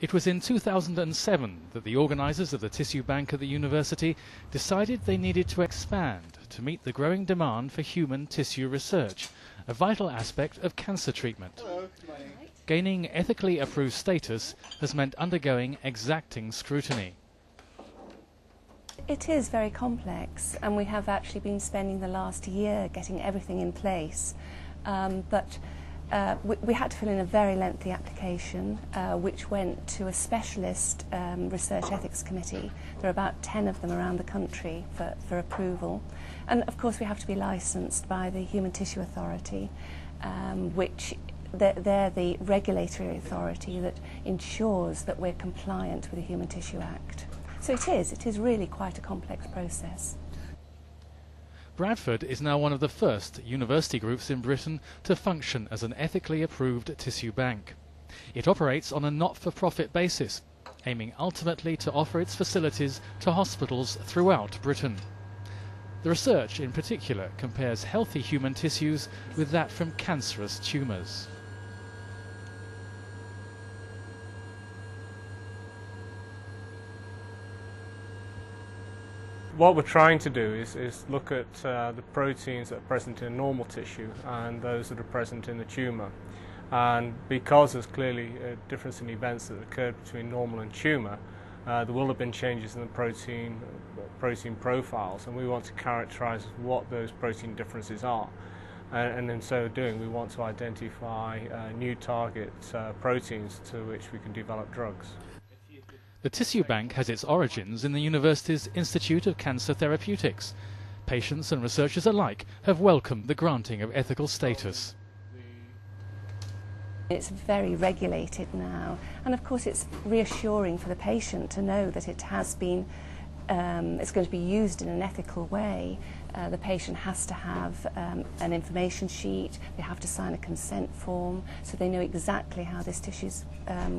It was in 2007 that the organisers of the tissue bank at the university decided they needed to expand to meet the growing demand for human tissue research, a vital aspect of cancer treatment. Hello, good morning. Gaining ethically approved status has meant undergoing exacting scrutiny. It is very complex, and we have actually been spending the last year getting everything in place. We had to fill in a very lengthy application which went to a specialist research ethics committee. There are about 10 of them around the country for approval. And of course we have to be licensed by the Human Tissue Authority, which they're the regulatory authority that ensures that we're compliant with the Human Tissue Act. So it is really quite a complex process. Bradford is now one of the first university groups in Britain to function as an ethically approved tissue bank. It operates on a not-for-profit basis, aiming ultimately to offer its facilities to hospitals throughout Britain. The research in particular compares healthy human tissues with that from cancerous tumours. What we're trying to do is look at the proteins that are present in normal tissue and those that are present in the tumour. And because there's clearly a difference in events that occurred between normal and tumour, there will have been changes in the protein profiles, and we want to characterise what those protein differences are. And in so doing, we want to identify new target proteins to which we can develop drugs. The tissue bank has its origins in the university's Institute of Cancer Therapeutics. Patients and researchers alike have welcomed the granting of ethical status. It's very regulated now, and of course it's reassuring for the patient to know that it has been it's going to be used in an ethical way. The patient has to have an information sheet, they have to sign a consent form, so they know exactly how this tissue is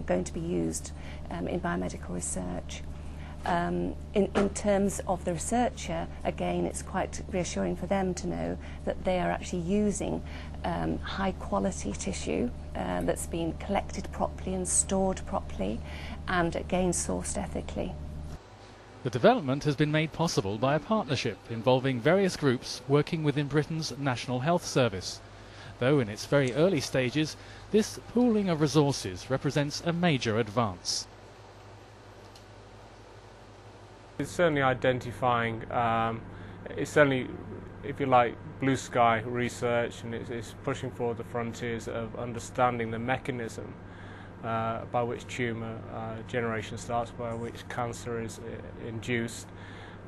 going to be used in biomedical research. In terms of the researcher, again, it's quite reassuring for them to know that they are actually using high quality tissue that's been collected properly and stored properly, and again sourced ethically. The development has been made possible by a partnership involving various groups working within Britain's National Health Service. Though in its very early stages, this pooling of resources represents a major advance. It's certainly identifying, it's certainly, if you like, blue sky research, and it's pushing forward the frontiers of understanding the mechanism by which tumour generation starts, by which cancer is induced,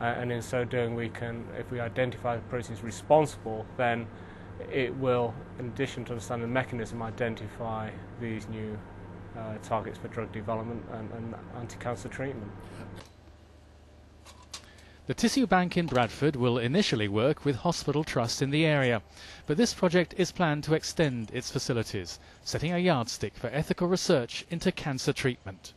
and in so doing we can, if we identify the proteins responsible, then it will, in addition to understanding the mechanism, identify these new targets for drug development and anti-cancer treatment. The tissue bank in Bradford will initially work with hospital trusts in the area, but this project is planned to extend its facilities, setting a yardstick for ethical research into cancer treatment.